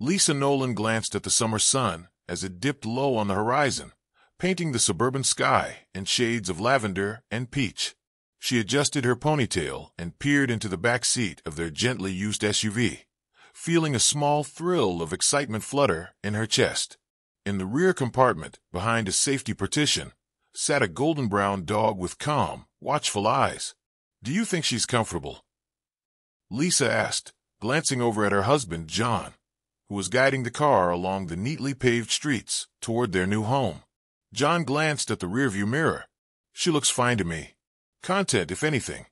Lisa Nolan glanced at the summer sun as it dipped low on the horizon, painting the suburban sky in shades of lavender and peach. She adjusted her ponytail and peered into the back seat of their gently used SUV, feeling a small thrill of excitement flutter in her chest. In the rear compartment, behind a safety partition, sat a golden-brown dog with calm, watchful eyes. "Do you think she's comfortable?" Lisa asked, glancing over at her husband, John, who was guiding the car along the neatly paved streets toward their new home. John glanced at the rearview mirror. "She looks fine to me. Content, if anything."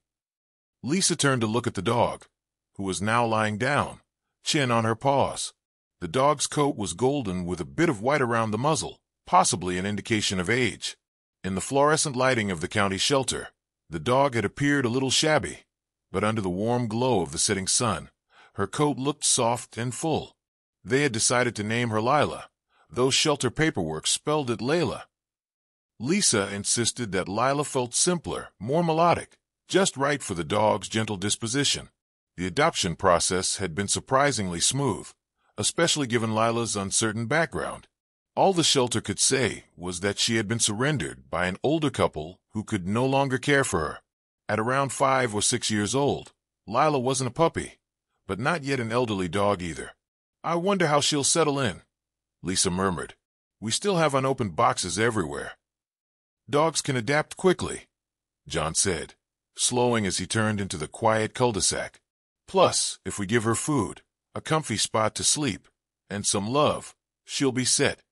Lisa turned to look at the dog, who was now lying down, chin on her paws. The dog's coat was golden with a bit of white around the muzzle, possibly an indication of age. In the fluorescent lighting of the county shelter, the dog had appeared a little shabby, but under the warm glow of the setting sun, her coat looked soft and full. They had decided to name her Lila, though shelter paperwork spelled it Layla. Lisa insisted that Lila felt simpler, more melodic, just right for the dog's gentle disposition. The adoption process had been surprisingly smooth, especially given Lila's uncertain background. All the shelter could say was that she had been surrendered by an older couple who could no longer care for her. At around 5 or 6 years old, Lila wasn't a puppy, but not yet an elderly dog either. "I wonder how she'll settle in," Lisa murmured. "We still have unopened boxes everywhere." "Dogs can adapt quickly," John said, slowing as he turned into the quiet cul-de-sac. "Plus, if we give her food, a comfy spot to sleep, and some love, she'll be set."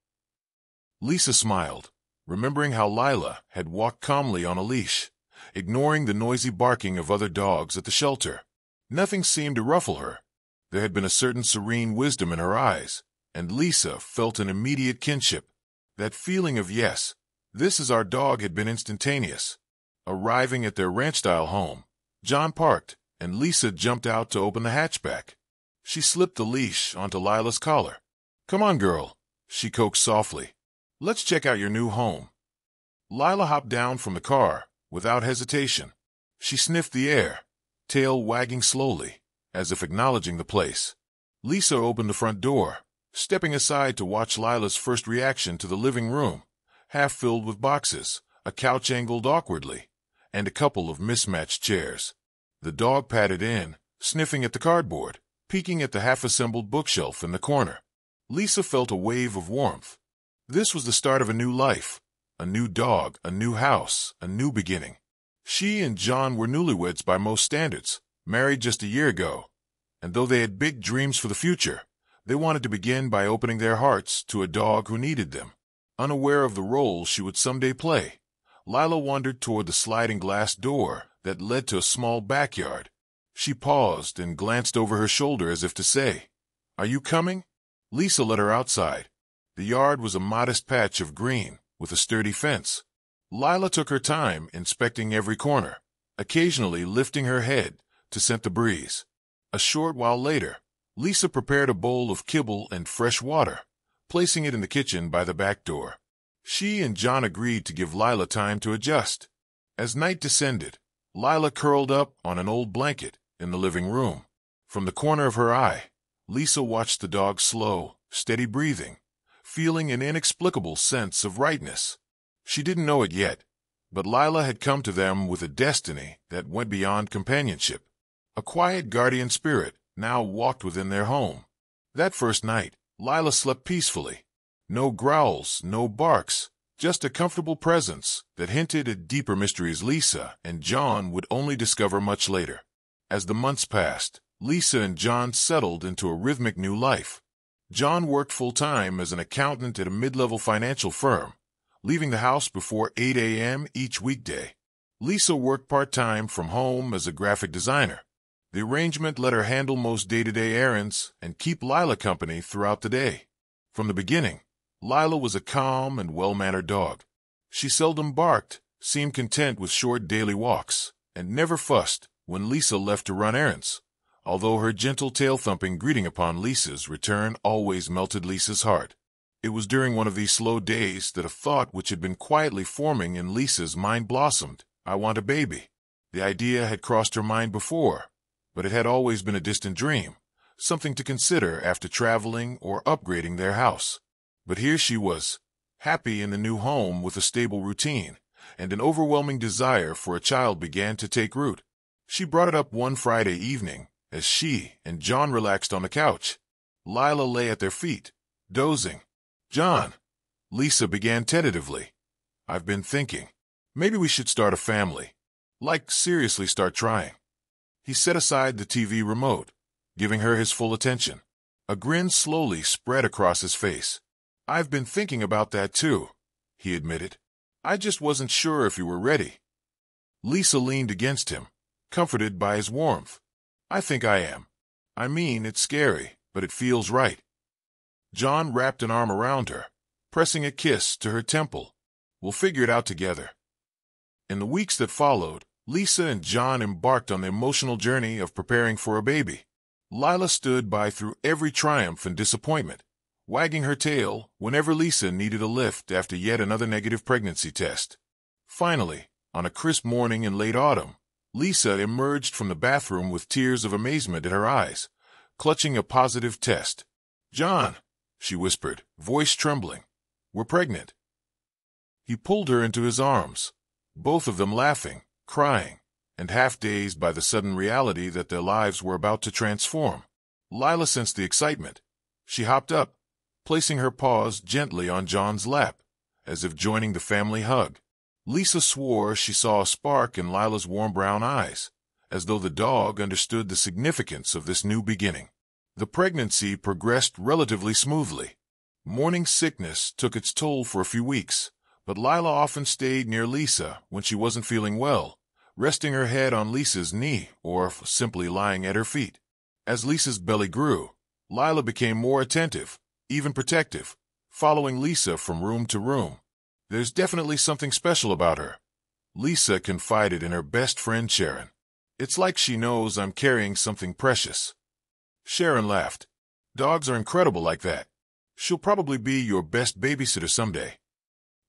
Lisa smiled, remembering how Lila had walked calmly on a leash, ignoring the noisy barking of other dogs at the shelter. Nothing seemed to ruffle her. There had been a certain serene wisdom in her eyes, and Lisa felt an immediate kinship. That feeling of yes, this is our dog had been instantaneous. Arriving at their ranch-style home, John parked, and Lisa jumped out to open the hatchback. She slipped the leash onto Lila's collar. "Come on, girl," she coaxed softly. "Let's check out your new home." Lila hopped down from the car without hesitation. She sniffed the air, tail wagging slowly, as if acknowledging the place. Lisa opened the front door, stepping aside to watch Lila's first reaction to the living room, half filled with boxes, a couch angled awkwardly, and a couple of mismatched chairs. The dog patted in, sniffing at the cardboard, peeking at the half-assembled bookshelf in the corner. Lisa felt a wave of warmth. This was the start of a new life, a new dog, a new house, a new beginning. She and John were newlyweds by most standards, married just a year ago, and though they had big dreams for the future, they wanted to begin by opening their hearts to a dog who needed them. Unaware of the role she would someday play, Lila wandered toward the sliding glass door that led to a small backyard. She paused and glanced over her shoulder as if to say, "Are you coming?" Lisa led her outside. The yard was a modest patch of green with a sturdy fence. Lila took her time inspecting every corner, occasionally lifting her head to scent the breeze. A short while later, Lisa prepared a bowl of kibble and fresh water, placing it in the kitchen by the back door. She and John agreed to give Lila time to adjust. As night descended, Lila curled up on an old blanket in the living room. From the corner of her eye, Lisa watched the dog's slow, steady breathing, feeling an inexplicable sense of rightness. She didn't know it yet, but Lila had come to them with a destiny that went beyond companionship. A quiet guardian spirit now walked within their home. That first night, Lila slept peacefully. No growls, no barks, just a comfortable presence that hinted at deeper mysteries Lisa and John would only discover much later. As the months passed, Lisa and John settled into a rhythmic new life. John worked full-time as an accountant at a mid-level financial firm, leaving the house before 8 a.m. each weekday. Lisa worked part-time from home as a graphic designer. The arrangement let her handle most day-to-day errands and keep Lila company throughout the day. From the beginning, Lila was a calm and well-mannered dog. She seldom barked, seemed content with short daily walks, and never fussed when Lisa left to run errands, although her gentle tail-thumping greeting upon Lisa's return always melted Lisa's heart. It was during one of these slow days that a thought which had been quietly forming in Lisa's mind blossomed. "I want a baby." The idea had crossed her mind before, but it had always been a distant dream, something to consider after traveling or upgrading their house. But here she was, happy in the new home with a stable routine, and an overwhelming desire for a child began to take root. She brought it up one Friday evening, as she and John relaxed on the couch. Lila lay at their feet, dozing. "John," Lisa began tentatively, "I've been thinking. Maybe we should start a family. Like, seriously start trying." He set aside the TV remote, giving her his full attention. A grin slowly spread across his face. "I've been thinking about that too," he admitted. "I just wasn't sure if you were ready." Lisa leaned against him, comforted by his warmth. "I think I am. I mean, it's scary, but it feels right." John wrapped an arm around her, pressing a kiss to her temple. "We'll figure it out together." In the weeks that followed, Lisa and John embarked on the emotional journey of preparing for a baby. Lila stood by through every triumph and disappointment, wagging her tail whenever Lisa needed a lift after yet another negative pregnancy test. Finally, on a crisp morning in late autumn, Lisa emerged from the bathroom with tears of amazement in her eyes, clutching a positive test. "John," she whispered, voice trembling, "we're pregnant." He pulled her into his arms, both of them laughing, crying, and half-dazed by the sudden reality that their lives were about to transform. Lila sensed the excitement. She hopped up, placing her paws gently on John's lap, as if joining the family hug. Lisa swore she saw a spark in Lila's warm brown eyes, as though the dog understood the significance of this new beginning. The pregnancy progressed relatively smoothly. Morning sickness took its toll for a few weeks, but Lila often stayed near Lisa when she wasn't feeling well, resting her head on Lisa's knee or simply lying at her feet. As Lisa's belly grew, Lila became more attentive, even protective, following Lisa from room to room. "There's definitely something special about her," Lisa confided in her best friend Sharon. "It's like she knows I'm carrying something precious." Sharon laughed. "Dogs are incredible like that. She'll probably be your best babysitter someday."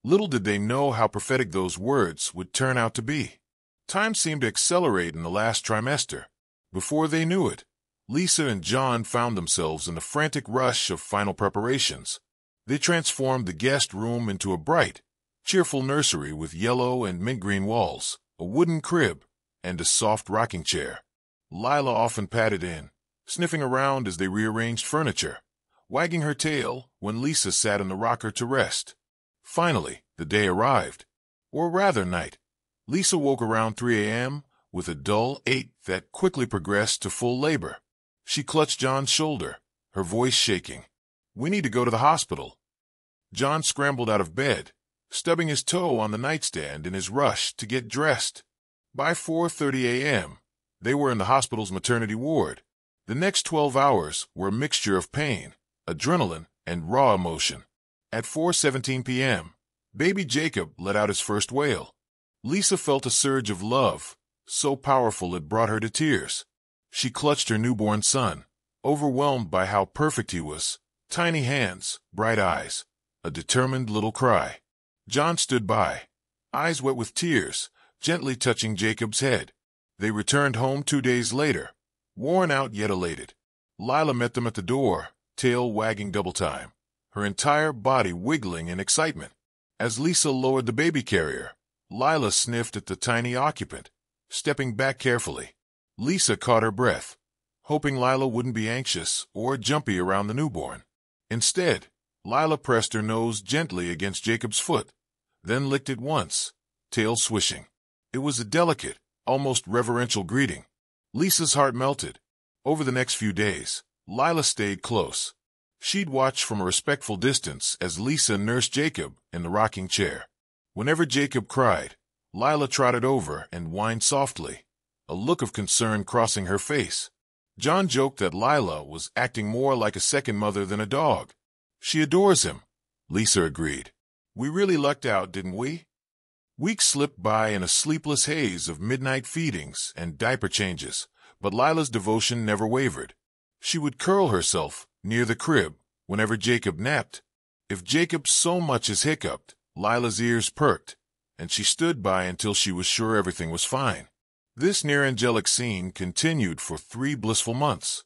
Little did they know how prophetic those words would turn out to be. Time seemed to accelerate in the last trimester. Before they knew it, Lisa and John found themselves in the frantic rush of final preparations. They transformed the guest room into a bright, cheerful nursery with yellow and mint-green walls, a wooden crib, and a soft rocking chair. Lila often patted in, sniffing around as they rearranged furniture, wagging her tail when Lisa sat in the rocker to rest. Finally, the day arrived, or rather night. Lisa woke around 3 a.m. with a dull ache that quickly progressed to full labor. She clutched John's shoulder, her voice shaking. "We need to go to the hospital." John scrambled out of bed, stubbing his toe on the nightstand in his rush to get dressed. By 4:30 a.m., they were in the hospital's maternity ward. The next 12 hours were a mixture of pain, adrenaline, and raw emotion. At 4:17 p.m., baby Jacob let out his first wail. Lisa felt a surge of love, so powerful it brought her to tears. She clutched her newborn son, overwhelmed by how perfect he was. Tiny hands, bright eyes, a determined little cry. John stood by, eyes wet with tears, gently touching Jacob's head. They returned home 2 days later, worn out yet elated. Lila met them at the door, tail wagging double time, her entire body wiggling in excitement. As Lisa lowered the baby carrier, Lila sniffed at the tiny occupant, stepping back carefully. Lisa caught her breath, hoping Lila wouldn't be anxious or jumpy around the newborn. Instead, Lila pressed her nose gently against Jacob's foot, then licked it once, tail swishing. It was a delicate, almost reverential greeting. Lisa's heart melted. Over the next few days, Lila stayed close. She'd watch from a respectful distance as Lisa nursed Jacob in the rocking chair. Whenever Jacob cried, Lila trotted over and whined softly, a look of concern crossing her face. John joked that Lila was acting more like a second mother than a dog. "She adores him," Lisa agreed. "We really lucked out, didn't we?" Weeks slipped by in a sleepless haze of midnight feedings and diaper changes, but Lila's devotion never wavered. She would curl herself near the crib whenever Jacob napped. If Jacob so much as hiccuped, Lila's ears perked, and she stood by until she was sure everything was fine. This near-angelic scene continued for 3 blissful months.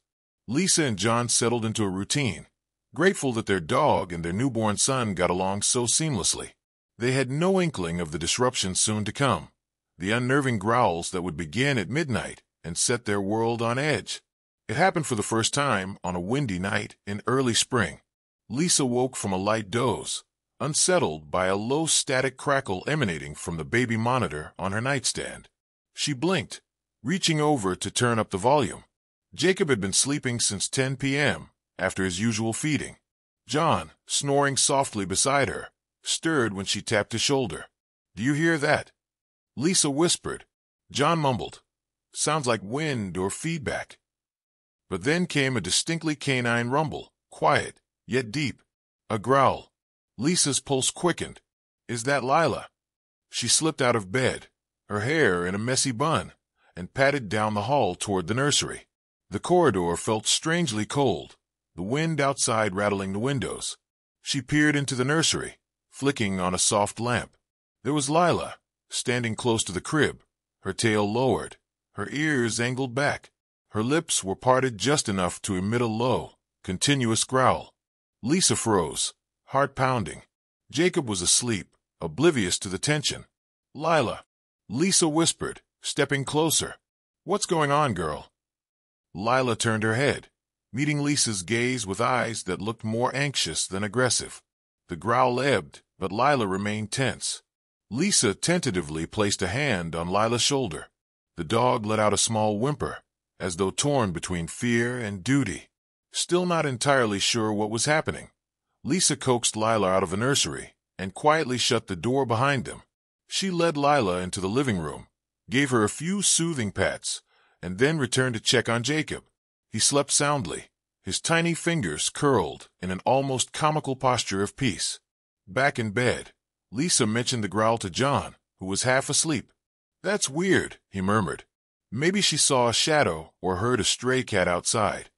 Lisa and John settled into a routine, grateful that their dog and their newborn son got along so seamlessly. They had no inkling of the disruption soon to come, the unnerving growls that would begin at midnight and set their world on edge. It happened for the first time on a windy night in early spring. Lisa woke from a light doze, unsettled by a low static crackle emanating from the baby monitor on her nightstand. She blinked, reaching over to turn up the volume. Jacob had been sleeping since 10 p.m., after his usual feeding. John, snoring softly beside her, stirred when she tapped his shoulder. "Do you hear that?" Lisa whispered. John mumbled, "Sounds like wind or feedback." But then came a distinctly canine rumble, quiet, yet deep. A growl. Lisa's pulse quickened. "Is that Lila?" She slipped out of bed, her hair in a messy bun, and padded down the hall toward the nursery. The corridor felt strangely cold, the wind outside rattling the windows. She peered into the nursery, flicking on a soft lamp. There was Lila, standing close to the crib, her tail lowered, her ears angled back. Her lips were parted just enough to emit a low, continuous growl. Lisa froze, heart pounding. Jacob was asleep, oblivious to the tension. "Lila," Lisa whispered, stepping closer. "What's going on, girl?" Lila turned her head, meeting Lisa's gaze with eyes that looked more anxious than aggressive. The growl ebbed, but Lila remained tense. Lisa tentatively placed a hand on Lila's shoulder. The dog let out a small whimper, as though torn between fear and duty. Still not entirely sure what was happening, Lisa coaxed Lila out of the nursery and quietly shut the door behind them. She led Lila into the living room, gave her a few soothing pats, and then returned to check on Jacob. He slept soundly, his tiny fingers curled in an almost comical posture of peace. Back in bed, Lisa mentioned the growl to John, who was half asleep. "That's weird," he murmured. "Maybe she saw a shadow or heard a stray cat outside."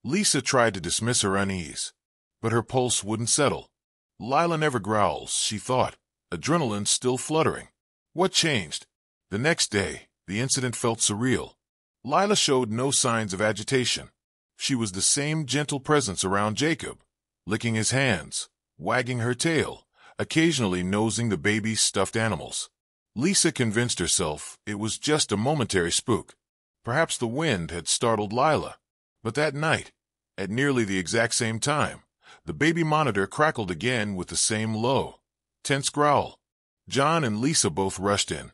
Lisa tried to dismiss her unease, but her pulse wouldn't settle. Lila never growls, she thought, adrenaline still fluttering. What changed? The next day, the incident felt surreal. Lila showed no signs of agitation. She was the same gentle presence around Jacob, licking his hands, wagging her tail, occasionally nosing the baby's stuffed animals. Lisa convinced herself it was just a momentary spook. Perhaps the wind had startled Lila. But that night, at nearly the exact same time, the baby monitor crackled again with the same low, tense growl. John and Lisa both rushed in.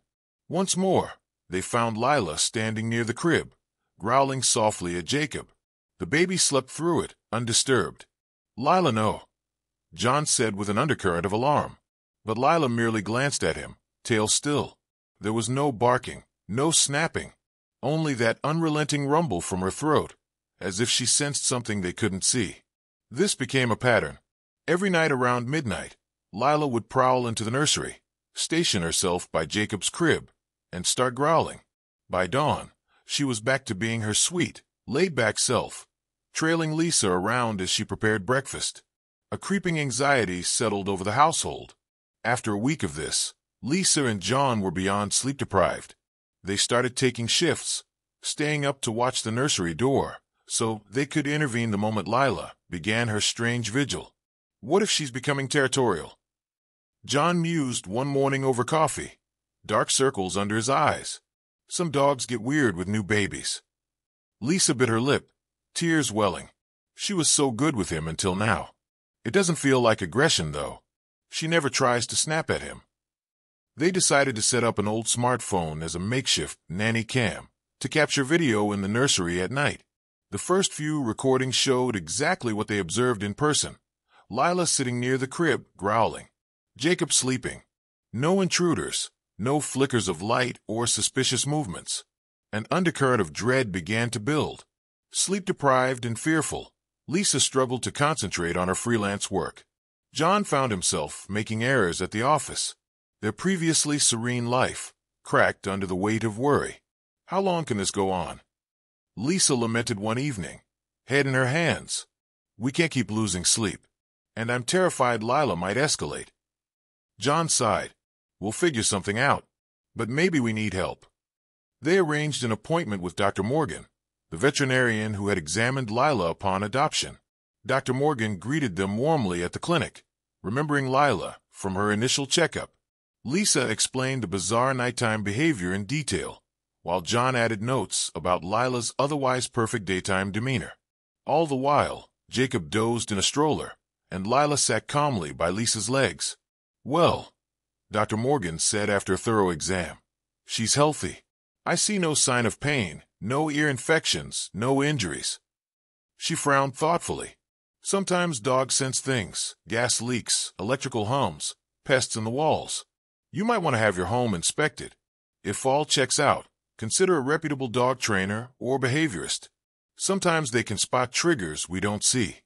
Once more, they found Lila standing near the crib, growling softly at Jacob. The baby slept through it, undisturbed. "Lila, no," John said with an undercurrent of alarm. But Lila merely glanced at him, tail still. There was no barking, no snapping, only that unrelenting rumble from her throat, as if she sensed something they couldn't see. This became a pattern. Every night around midnight, Lila would prowl into the nursery, station herself by Jacob's crib, and start growling. By dawn, she was back to being her sweet, laid-back self, trailing Lisa around as she prepared breakfast. A creeping anxiety settled over the household. After a week of this, Lisa and John were beyond sleep-deprived. They started taking shifts, staying up to watch the nursery door, so they could intervene the moment Lila began her strange vigil. What if she's becoming territorial? John mused one morning over coffee, dark circles under his eyes. Some dogs get weird with new babies. Lisa bit her lip, tears welling. She was so good with him until now. It doesn't feel like aggression, though. She never tries to snap at him. They decided to set up an old smartphone as a makeshift nanny cam to capture video in the nursery at night. The first few recordings showed exactly what they observed in person. Lila sitting near the crib, growling. Jacob sleeping. No intruders, no flickers of light or suspicious movements. An undercurrent of dread began to build. Sleep-deprived and fearful, Lisa struggled to concentrate on her freelance work. John found himself making errors at the office. Their previously serene life cracked under the weight of worry. How long can this go on? Lisa lamented one evening, head in her hands. We can't keep losing sleep, and I'm terrified Lila might escalate. John sighed. We'll figure something out, but maybe we need help. They arranged an appointment with Dr. Morgan, the the veterinarian who had examined Lila upon adoption. Dr. Morgan greeted them warmly at the clinic, remembering Lila from her initial checkup. Lisa explained the bizarre nighttime behavior in detail, while John added notes about Lila's otherwise perfect daytime demeanor. All the while, Jacob dozed in a stroller, and Lila sat calmly by Lisa's legs. "Well," Dr. Morgan said after a thorough exam, "she's healthy. I see no sign of pain, no ear infections, no injuries." She frowned thoughtfully. "Sometimes dogs sense things, gas leaks, electrical hums, pests in the walls. You might want to have your home inspected. If all checks out, consider a reputable dog trainer or behaviorist. Sometimes they can spot triggers we don't see."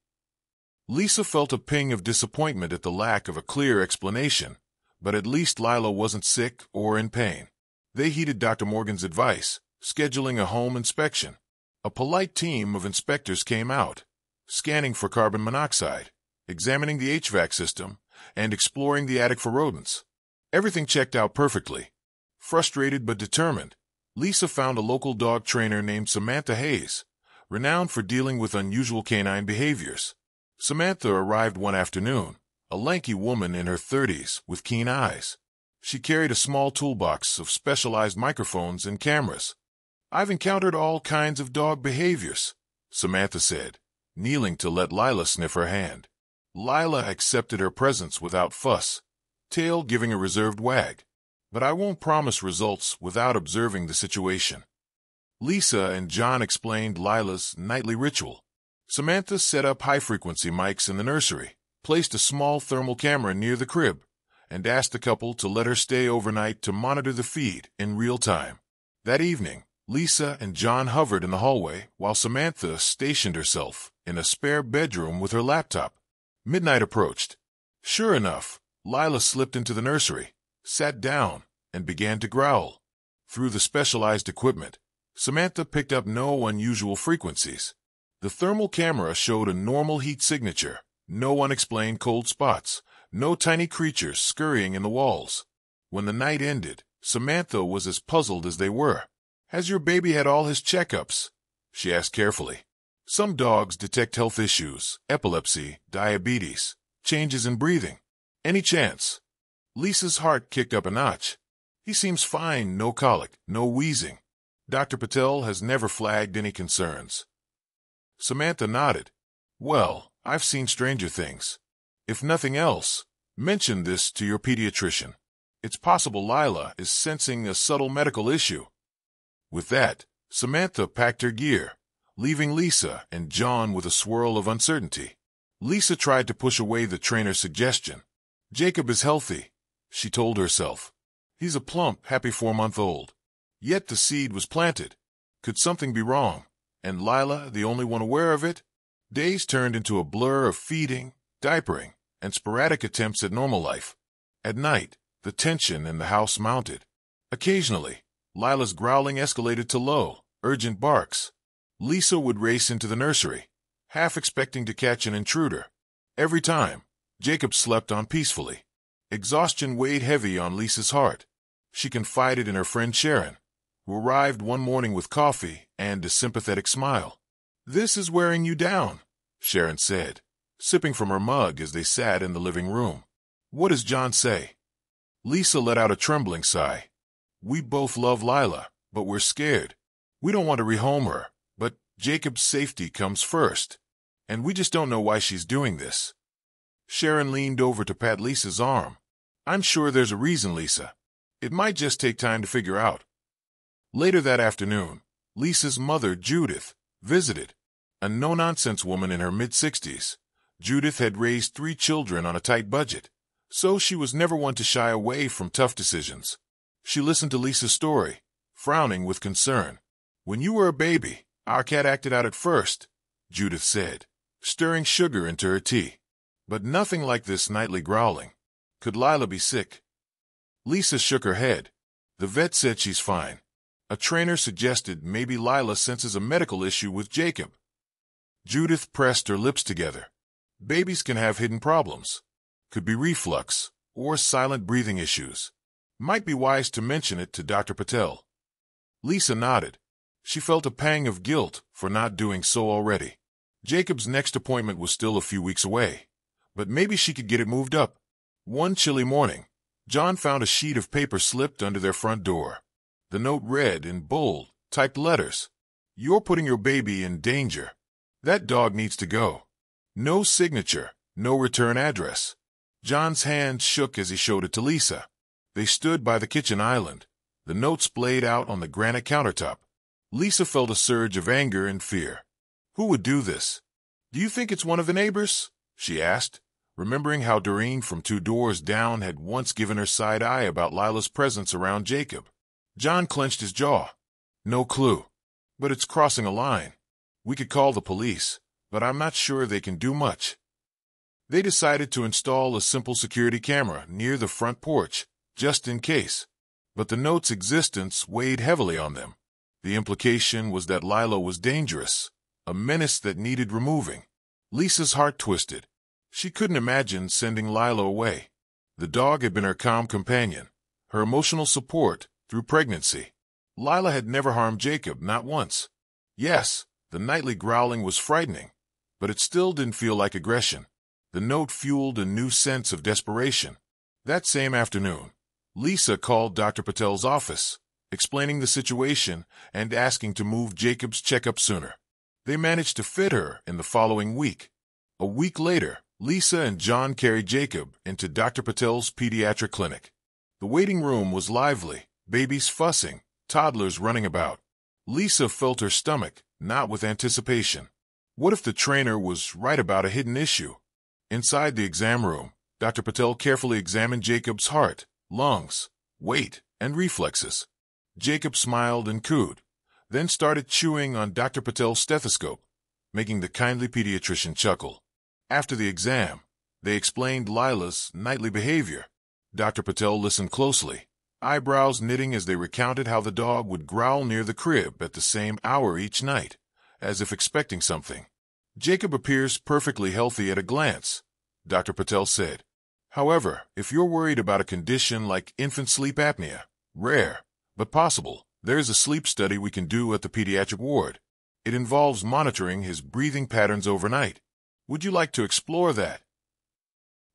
Lisa felt a ping of disappointment at the lack of a clear explanation, but at least Lila wasn't sick or in pain. They heeded Dr. Morgan's advice, scheduling a home inspection. A polite team of inspectors came out, scanning for carbon monoxide, examining the HVAC system, and exploring the attic for rodents. Everything checked out perfectly. Frustrated but determined, Lisa found a local dog trainer named Samantha Hayes, renowned for dealing with unusual canine behaviors. Samantha arrived one afternoon, a lanky woman in her 30s with keen eyes. She carried a small toolbox of specialized microphones and cameras. "I've encountered all kinds of dog behaviors," Samantha said, kneeling to let Lila sniff her hand. Lila accepted her presence without fuss, tail giving a reserved wag. "But I won't promise results without observing the situation." Lisa and John explained Lila's nightly ritual. Samantha set up high-frequency mics in the nursery, placed a small thermal camera near the crib, and asked the couple to let her stay overnight to monitor the feed in real time. That evening, Lisa and John hovered in the hallway while Samantha stationed herself in a spare bedroom with her laptop. Midnight approached. Sure enough, Lila slipped into the nursery, sat down, and began to growl. Through the specialized equipment, Samantha picked up no unusual frequencies. The thermal camera showed a normal heat signature, no unexplained cold spots, no tiny creatures scurrying in the walls. When the night ended, Samantha was as puzzled as they were. "Has your baby had all his checkups?" she asked carefully. "Some dogs detect health issues, epilepsy, diabetes, changes in breathing. Any chance?" Lisa's heart kicked up a notch. "He seems fine, no colic, no wheezing. Dr. Patel has never flagged any concerns." Samantha nodded. "Well, I've seen stranger things. If nothing else, mention this to your pediatrician. It's possible Lila is sensing a subtle medical issue." With that, Samantha packed her gear, leaving Lisa and John with a swirl of uncertainty. Lisa tried to push away the trainer's suggestion. "Jacob is healthy," she told herself. "He's a plump, happy 4-month-old. Yet the seed was planted. Could something be wrong? And Lila the only one aware of it?" Days turned into a blur of feeding, diapering, and sporadic attempts at normal life. At night, the tension in the house mounted. Occasionally, Lila's growling escalated to low, urgent barks. Lisa would race into the nursery, half expecting to catch an intruder. Every time, Jacob slept on peacefully. Exhaustion weighed heavy on Lisa's heart. She confided in her friend Sharon, who arrived one morning with coffee and a sympathetic smile. "This is wearing you down," Sharon said, sipping from her mug as they sat in the living room. "What does John say?" Lisa let out a trembling sigh. "We both love Lila, but we're scared. We don't want to rehome her, but Jacob's safety comes first. And we just don't know why she's doing this." Sharon leaned over to pat Lisa's arm. "I'm sure there's a reason, Lisa. It might just take time to figure out." Later that afternoon, Lisa's mother, Judith, visited. A no-nonsense woman in her mid-60s, Judith had raised 3 children on a tight budget, so she was never one to shy away from tough decisions. She listened to Lisa's story, frowning with concern. "When you were a baby, our cat acted out at first," Judith said, stirring sugar into her tea. "But nothing like this nightly growling. Could Lila be sick?" Lisa shook her head. "The vet said she's fine. A trainer suggested maybe Lila senses a medical issue with Jacob." Judith pressed her lips together. "Babies can have hidden problems. Could be reflux or silent breathing issues. Might be wise to mention it to Dr. Patel." Lisa nodded. She felt a pang of guilt for not doing so already. Jacob's next appointment was still a few weeks away, but maybe she could get it moved up. One chilly morning, John found a sheet of paper slipped under their front door. The note read in bold, typed letters, "You're putting your baby in danger. That dog needs to go." No signature, no return address. John's hand shook as he showed it to Lisa. They stood by the kitchen island, the note splayed out on the granite countertop. Lisa felt a surge of anger and fear. Who would do this? "Do you think it's one of the neighbors?" she asked, remembering how Doreen from 2 doors down had once given her side eye about Lila's presence around Jacob. John clenched his jaw. "No clue. But it's crossing a line. We could call the police, but I'm not sure they can do much." They decided to install a simple security camera near the front porch, just in case. But the note's existence weighed heavily on them. The implication was that Lila was dangerous, a menace that needed removing. Lisa's heart twisted. She couldn't imagine sending Lila away. The dog had been her calm companion, her emotional support through pregnancy. Lila had never harmed Jacob, not once. Yes, the nightly growling was frightening, but it still didn't feel like aggression. The note fueled a new sense of desperation. That same afternoon, Lisa called Dr. Patel's office, explaining the situation and asking to move Jacob's checkup sooner. They managed to fit her in the following week. A week later, Lisa and John carried Jacob into Dr. Patel's pediatric clinic. The waiting room was lively, babies fussing, toddlers running about. Lisa felt her stomach knot with anticipation. What if the trainer was right about a hidden issue? Inside the exam room, Dr. Patel carefully examined Jacob's heart, lungs, weight, and reflexes. Jacob smiled and cooed, then started chewing on Dr. Patel's stethoscope, making the kindly pediatrician chuckle. After the exam, they explained Lila's nightly behavior. Dr. Patel listened closely, eyebrows knitting as they recounted how the dog would growl near the crib at the same hour each night, as if expecting something. "Jacob appears perfectly healthy at a glance," Dr. Patel said. "However, if you're worried about a condition like infant sleep apnea, rare, but possible, there's a sleep study we can do at the pediatric ward. It involves monitoring his breathing patterns overnight. Would you like to explore that?"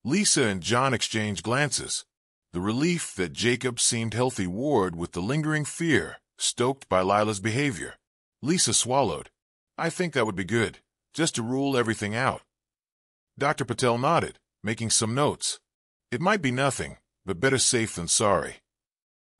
Lisa and John exchanged glances. The relief that Jacob seemed healthy warred with the lingering fear stoked by Lila's behavior. Lisa swallowed. "I think that would be good, just to rule everything out." Dr. Patel nodded, making some notes. It might be nothing, but better safe than sorry.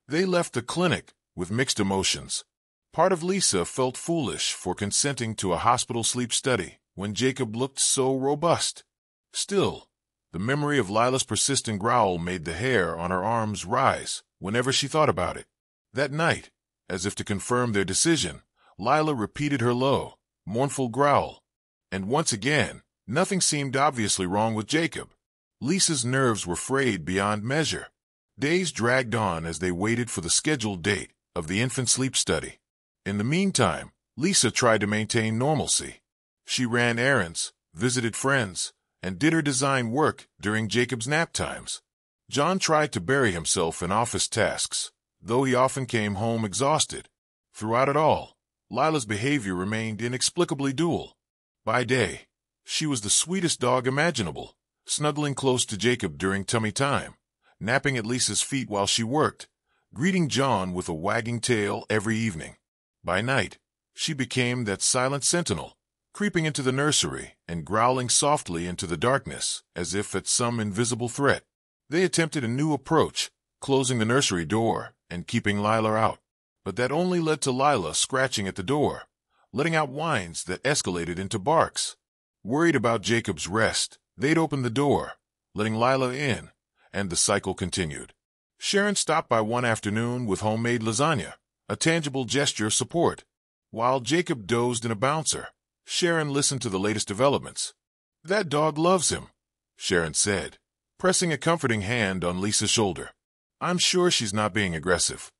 They left the clinic with mixed emotions. Part of Lisa felt foolish for consenting to a hospital sleep study when Jacob looked so robust. Still, the memory of Lila's persistent growl made the hair on her arms rise whenever she thought about it. That night, as if to confirm their decision, Lila repeated her low, mournful growl. And once again, nothing seemed obviously wrong with Jacob. Lisa's nerves were frayed beyond measure. Days dragged on as they waited for the scheduled date of the infant sleep study. In the meantime, Lisa tried to maintain normalcy. She ran errands, visited friends, and did her design work during Jacob's nap times. John tried to bury himself in office tasks, though he often came home exhausted. Throughout it all, Lila's behavior remained inexplicably dual. By day, she was the sweetest dog imaginable, snuggling close to Jacob during tummy time, napping at Lisa's feet while she worked, greeting John with a wagging tail every evening. By night, she became that silent sentinel, creeping into the nursery and growling softly into the darkness as if at some invisible threat. They attempted a new approach, closing the nursery door and keeping Lila out. But that only led to Lila scratching at the door, letting out whines that escalated into barks. Worried about Jacob's rest, they'd open the door, letting Lila in, and the cycle continued. Sharon stopped by one afternoon with homemade lasagna, a tangible gesture of support. While Jacob dozed in a bouncer, Sharon listened to the latest developments. "That dog loves him," Sharon said, pressing a comforting hand on Lisa's shoulder. "I'm sure she's not being aggressive."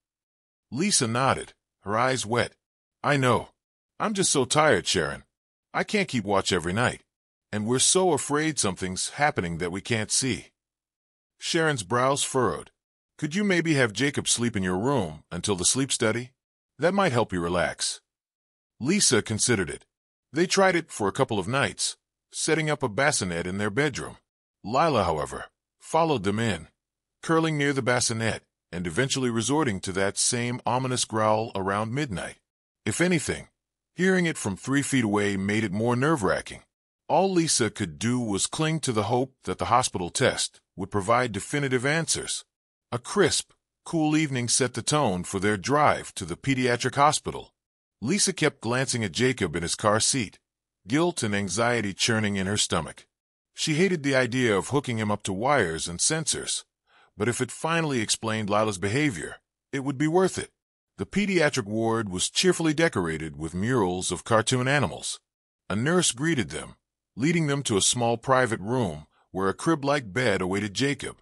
Lisa nodded, her eyes wet. "I know. I'm just so tired, Sharon. I can't keep watch every night. And we're so afraid something's happening that we can't see." Sharon's brows furrowed. "Could you maybe have Jacob sleep in your room until the sleep study? That might help you relax." Lisa considered it. They tried it for a couple of nights, setting up a bassinet in their bedroom. Lila, however, followed them in, curling near the bassinet and eventually resorting to that same ominous growl around midnight. If anything, hearing it from 3 feet away made it more nerve-wracking. All Lisa could do was cling to the hope that the hospital test would provide definitive answers. A crisp, cool evening set the tone for their drive to the pediatric hospital. Lisa kept glancing at Jacob in his car seat, guilt and anxiety churning in her stomach. She hated the idea of hooking him up to wires and sensors, but if it finally explained Lila's behavior, it would be worth it. The pediatric ward was cheerfully decorated with murals of cartoon animals. A nurse greeted them, leading them to a small private room where a crib-like bed awaited Jacob.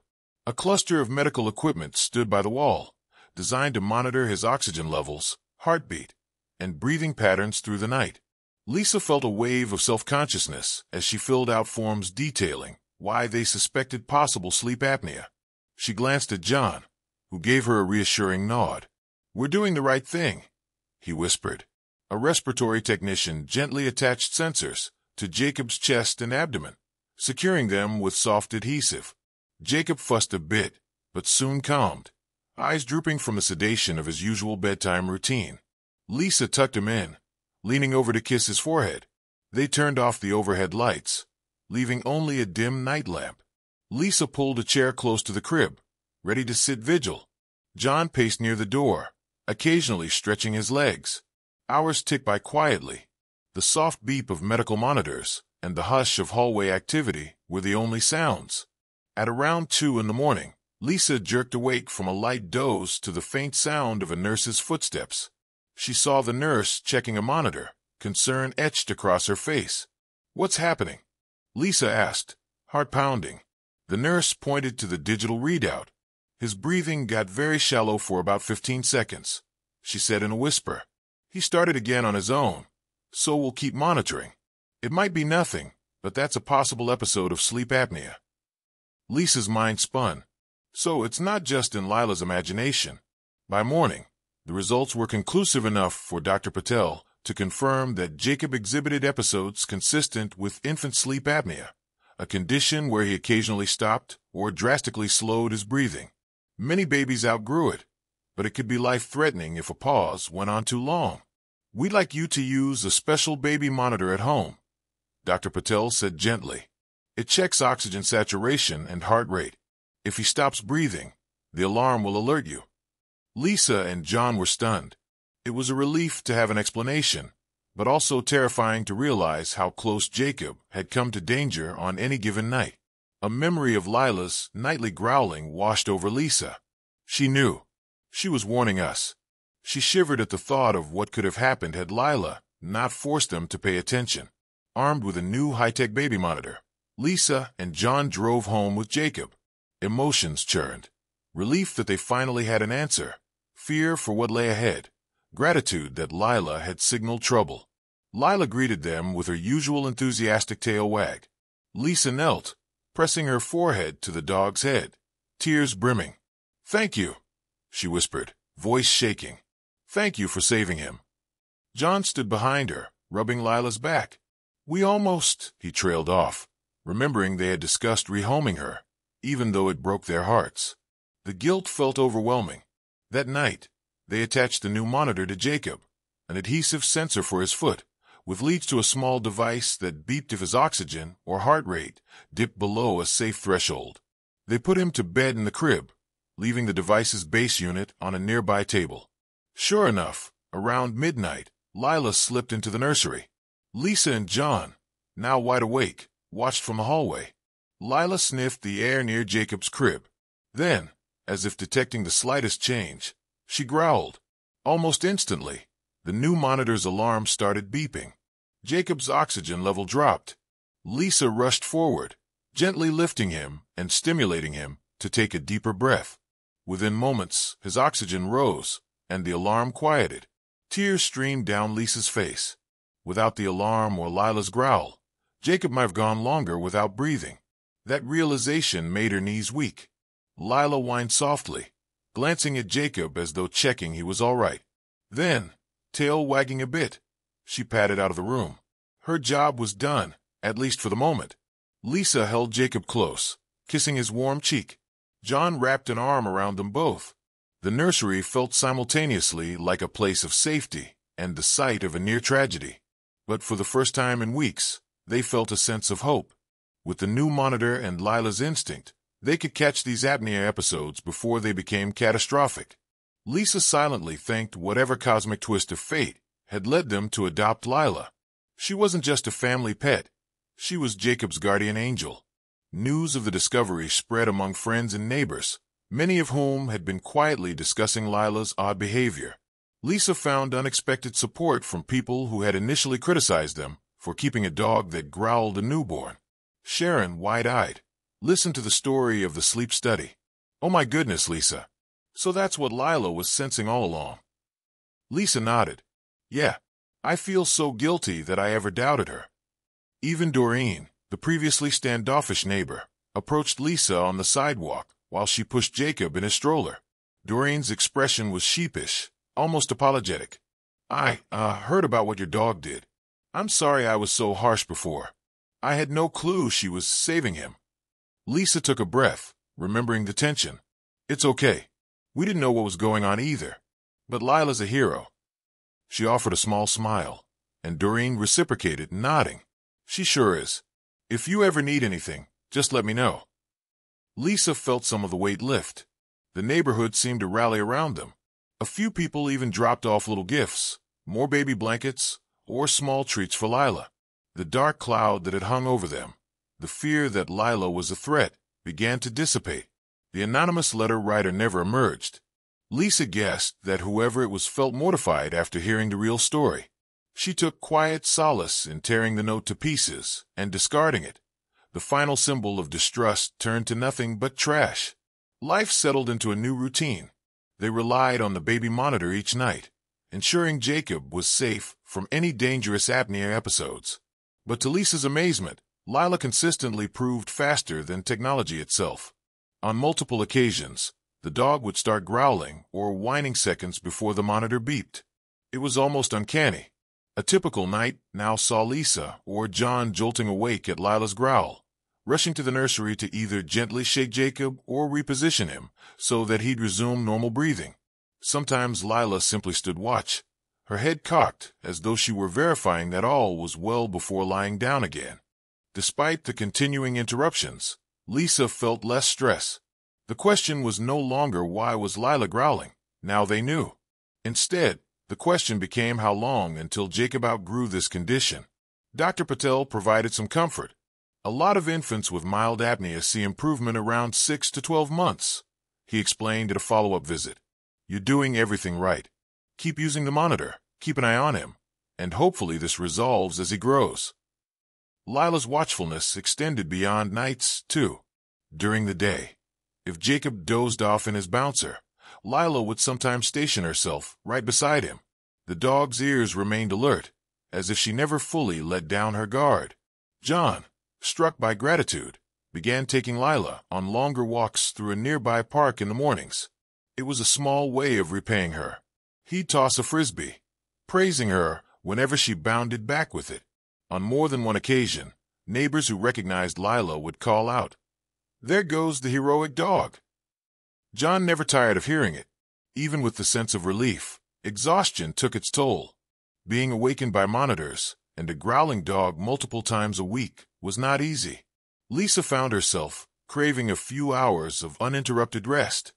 A cluster of medical equipment stood by the wall, designed to monitor his oxygen levels, heartbeat, and breathing patterns through the night. Lisa felt a wave of self-consciousness as she filled out forms detailing why they suspected possible sleep apnea. She glanced at John, who gave her a reassuring nod. "We're doing the right thing," he whispered. A respiratory technician gently attached sensors to Jacob's chest and abdomen, securing them with soft adhesive. Jacob fussed a bit, but soon calmed, eyes drooping from the sedation of his usual bedtime routine. Lisa tucked him in, leaning over to kiss his forehead. They turned off the overhead lights, leaving only a dim night lamp. Lisa pulled a chair close to the crib, ready to sit vigil. John paced near the door, occasionally stretching his legs. Hours ticked by quietly. The soft beep of medical monitors and the hush of hallway activity were the only sounds. At around 2 in the morning, Lisa jerked awake from a light doze to the faint sound of a nurse's footsteps. She saw the nurse checking a monitor, concern etched across her face. "What's happening?" Lisa asked, heart pounding. The nurse pointed to the digital readout. "His breathing got very shallow for about 15 seconds, she said in a whisper. "He started again on his own, so we'll keep monitoring. It might be nothing, but that's a possible episode of sleep apnea." Lisa's mind spun. So it's not just in Lila's imagination. By morning, the results were conclusive enough for Dr. Patel to confirm that Jacob exhibited episodes consistent with infant sleep apnea, a condition where he occasionally stopped or drastically slowed his breathing. Many babies outgrew it, but it could be life-threatening if a pause went on too long. "We'd like you to use a special baby monitor at home," Dr. Patel said gently. "It checks oxygen saturation and heart rate. If he stops breathing, the alarm will alert you." Lisa and John were stunned. It was a relief to have an explanation, but also terrifying to realize how close Jacob had come to danger on any given night. A memory of Lila's nightly growling washed over Lisa. She knew. She was warning us. She shivered at the thought of what could have happened had Lila not forced them to pay attention. Armed with a new high-tech baby monitor, Lisa and John drove home with Jacob. Emotions churned. Relief that they finally had an answer. Fear for what lay ahead. Gratitude that Lila had signaled trouble. Lila greeted them with her usual enthusiastic tail wag. Lisa knelt, pressing her forehead to the dog's head, tears brimming. "Thank you," she whispered, voice shaking. "Thank you for saving him." John stood behind her, rubbing Lila's back. "We almost," he trailed off, remembering they had discussed rehoming her, even though it broke their hearts. The guilt felt overwhelming. That night, they attached the new monitor to Jacob, an adhesive sensor for his foot, with leads to a small device that beeped if his oxygen or heart rate dipped below a safe threshold. They put him to bed in the crib, leaving the device's base unit on a nearby table. Sure enough, around midnight, Lila slipped into the nursery. Lisa and John, now wide awake, watched from the hallway. Lila sniffed the air near Jacob's crib. Then, as if detecting the slightest change, she growled. Almost instantly, the new monitor's alarm started beeping. Jacob's oxygen level dropped. Lisa rushed forward, gently lifting him and stimulating him to take a deeper breath. Within moments, his oxygen rose, and the alarm quieted. Tears streamed down Lisa's face. Without the alarm or Lila's growl, Jacob might have gone longer without breathing. That realization made her knees weak. Lila whined softly, glancing at Jacob as though checking he was all right. Then, tail wagging a bit, She padded out of the room. Her job was done, at least for the moment. Lisa held Jacob close, kissing his warm cheek. John wrapped an arm around them both. The nursery felt simultaneously like a place of safety and the site of a near tragedy. But for the first time in weeks, they felt a sense of hope. With the new monitor and Lila's instinct, they could catch these apnea episodes before they became catastrophic. Lisa silently thanked whatever cosmic twist of fate had led them to adopt Lila. She wasn't just a family pet. She was Jacob's guardian angel. News of the discovery spread among friends and neighbors, many of whom had been quietly discussing Lila's odd behavior. Lisa found unexpected support from people who had initially criticized them for keeping a dog that growled a newborn. Sharon, wide-eyed, listened to the story of the sleep study. "Oh my goodness, Lisa. So that's what Lila was sensing all along." Lisa nodded. "Yeah, I feel so guilty that I ever doubted her." Even Doreen, the previously standoffish neighbor, approached Lisa on the sidewalk while she pushed Jacob in his stroller. Doreen's expression was sheepish, almost apologetic. I heard about what your dog did. I'm sorry I was so harsh before. I had no clue she was saving him." Lisa took a breath, remembering the tension. "It's okay. We didn't know what was going on either. But Lila's a hero." She offered a small smile, and Doreen reciprocated, nodding. "She sure is. If you ever need anything, just let me know." Lisa felt some of the weight lift. The neighborhood seemed to rally around them. A few people even dropped off little gifts, more baby blankets, or small treats for Lila. The dark cloud that had hung over them, the fear that Lila was a threat, began to dissipate. The anonymous letter writer never emerged. Lisa guessed that whoever it was felt mortified after hearing the real story. She took quiet solace in tearing the note to pieces and discarding it. The final symbol of distrust turned to nothing but trash. Life settled into a new routine. They relied on the baby monitor each night, ensuring Jacob was safe from any dangerous apnea episodes. But to Lisa's amazement, Lila consistently proved faster than technology itself. On multiple occasions, the dog would start growling or whining seconds before the monitor beeped. It was almost uncanny. A typical night now saw Lisa or John jolting awake at Lila's growl, rushing to the nursery to either gently shake Jacob or reposition him so that he'd resume normal breathing. Sometimes Lila simply stood watch, her head cocked as though she were verifying that all was well before lying down again. Despite the continuing interruptions, Lisa felt less stress. The question was no longer why was Lila growling. Now they knew. Instead, the question became how long until Jacob outgrew this condition. Dr. Patel provided some comfort. A lot of infants with mild apnea see improvement around 6 to 12 months. He explained at a follow-up visit. "You're doing everything right. Keep using the monitor, keep an eye on him, and hopefully this resolves as he grows." Lila's watchfulness extended beyond nights, too. During the day, if Jacob dozed off in his bouncer, Lila would sometimes station herself right beside him. The dog's ears remained alert, as if she never fully let down her guard. John, struck by gratitude, began taking Lila on longer walks through a nearby park in the mornings. It was a small way of repaying her. He'd toss a frisbee, praising her whenever she bounded back with it. On more than one occasion, neighbors who recognized Lila would call out, "There goes the heroic dog." John never tired of hearing it. Even with the sense of relief, exhaustion took its toll. Being awakened by monitors and a growling dog multiple times a week was not easy. Lisa found herself craving a few hours of uninterrupted rest.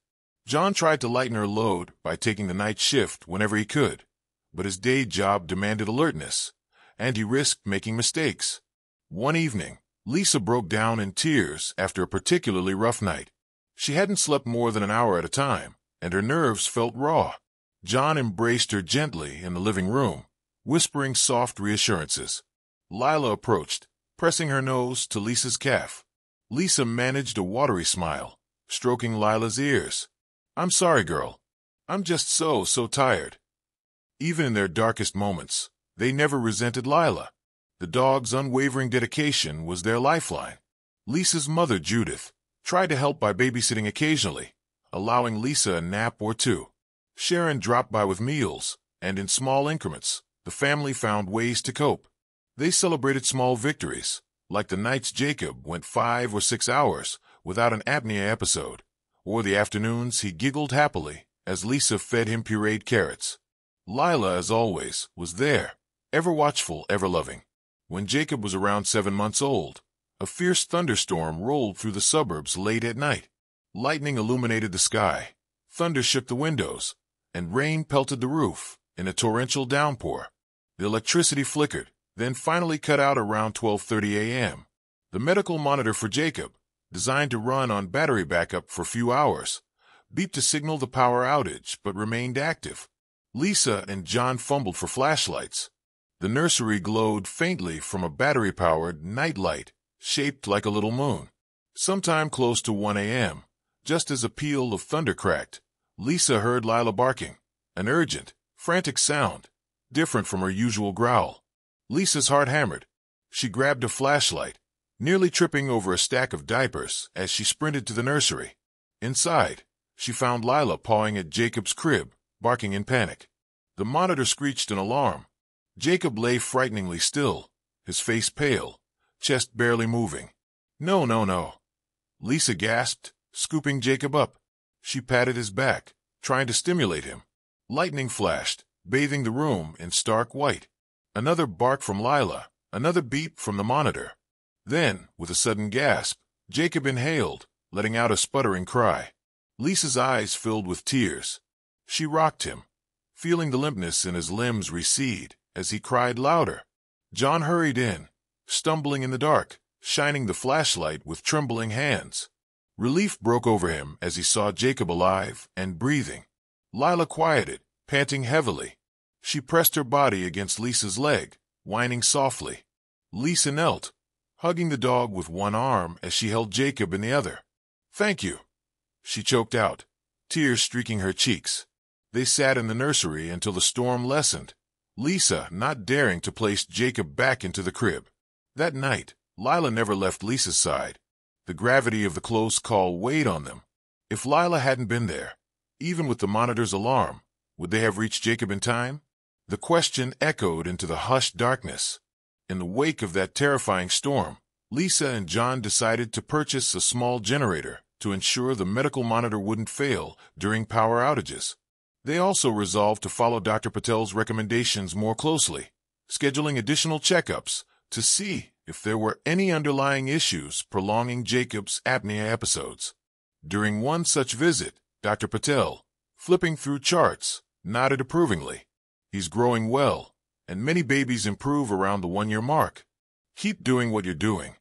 John tried to lighten her load by taking the night shift whenever he could, but his day job demanded alertness, and he risked making mistakes. One evening, Lisa broke down in tears after a particularly rough night. She hadn't slept more than an hour at a time, and her nerves felt raw. John embraced her gently in the living room, whispering soft reassurances. Lila approached, pressing her nose to Lisa's calf. Lisa managed a watery smile, stroking Lila's ears. "I'm sorry, girl. I'm just so tired." Even in their darkest moments, they never resented Lila. The dog's unwavering dedication was their lifeline. Lisa's mother, Judith, tried to help by babysitting occasionally, allowing Lisa a nap or two. Sharon dropped by with meals, and in small increments, the family found ways to cope. They celebrated small victories, like the nights Jacob went 5 or 6 hours without an apnea episode, or the afternoons he giggled happily as Lisa fed him pureed carrots. Lila, as always, was there, ever watchful, ever loving. When Jacob was around 7 months old, a fierce thunderstorm rolled through the suburbs late at night. Lightning illuminated the sky, thunder shook the windows, and rain pelted the roof in a torrential downpour. The electricity flickered, then finally cut out around 12:30 a.m. The medical monitor for Jacob, designed to run on battery backup for a few hours, beeped to signal the power outage but remained active. Lisa and John fumbled for flashlights. The nursery glowed faintly from a battery-powered nightlight shaped like a little moon. Sometime close to 1 a.m., just as a peal of thunder cracked, Lisa heard Lila barking, an urgent, frantic sound, different from her usual growl. Lisa's heart hammered. She grabbed a flashlight, nearly tripping over a stack of diapers as she sprinted to the nursery. Inside, she found Lila pawing at Jacob's crib, barking in panic. The monitor screeched an alarm. Jacob lay frighteningly still, his face pale, chest barely moving. "No, no, no," Lisa gasped, scooping Jacob up. She patted his back, trying to stimulate him. Lightning flashed, bathing the room in stark white. Another bark from Lila, another beep from the monitor. Then, with a sudden gasp, Jacob inhaled, letting out a sputtering cry. Lisa's eyes filled with tears. She rocked him, feeling the limpness in his limbs recede as he cried louder. John hurried in, stumbling in the dark, shining the flashlight with trembling hands. Relief broke over him as he saw Jacob alive and breathing. Lila quieted, panting heavily. She pressed her body against Lisa's leg, whining softly. Lisa knelt, hugging the dog with one arm as she held Jacob in the other. "Thank you," she choked out, tears streaking her cheeks. They sat in the nursery until the storm lessened, Lisa not daring to place Jacob back into the crib. That night, Lila never left Lisa's side. The gravity of the close call weighed on them. If Lila hadn't been there, even with the monitor's alarm, would they have reached Jacob in time? The question echoed into the hushed darkness. In the wake of that terrifying storm, Lisa and John decided to purchase a small generator to ensure the medical monitor wouldn't fail during power outages. They also resolved to follow Dr. Patel's recommendations more closely, scheduling additional checkups to see if there were any underlying issues prolonging Jacob's apnea episodes. During one such visit, Dr. Patel, flipping through charts, nodded approvingly. "He's growing well, and many babies improve around the 1-year mark. Keep doing what you're doing."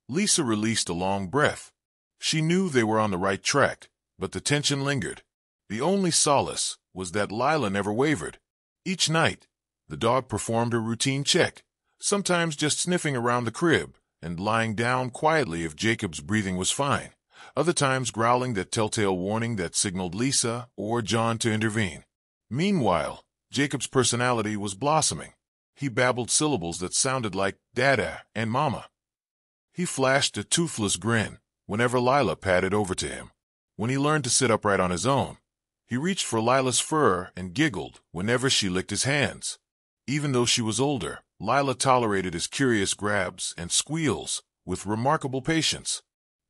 Lisa released a long breath. She knew they were on the right track, but the tension lingered. The only solace was that Lila never wavered. Each night, the dog performed a routine check, sometimes just sniffing around the crib and lying down quietly if Jacob's breathing was fine, other times growling that telltale warning that signaled Lisa or John to intervene. Meanwhile, Jacob's personality was blossoming. He babbled syllables that sounded like Dada and Mama. He flashed a toothless grin whenever Lila patted over to him. When he learned to sit upright on his own, he reached for Lila's fur and giggled whenever she licked his hands. Even though she was older, Lila tolerated his curious grabs and squeals with remarkable patience.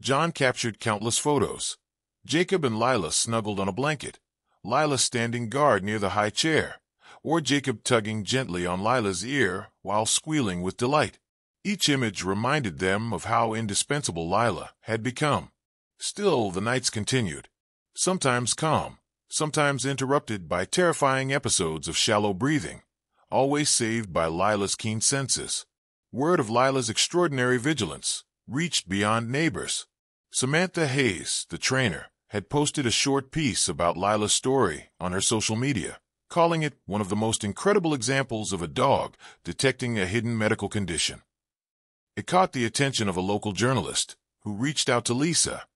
John captured countless photos. Jacob and Lila snuggled on a blanket, Lila standing guard near the high chair, or Jacob tugging gently on Lila's ear while squealing with delight. Each image reminded them of how indispensable Lila had become. Still, the nights continued, sometimes calm, sometimes interrupted by terrifying episodes of shallow breathing, always saved by Lila's keen senses. Word of Lila's extraordinary vigilance reached beyond neighbors. Samantha Hayes, the trainer, had posted a short piece about Lila's story on her social media, calling it one of the most incredible examples of a dog detecting a hidden medical condition. It caught the attention of a local journalist, who reached out to Lisa,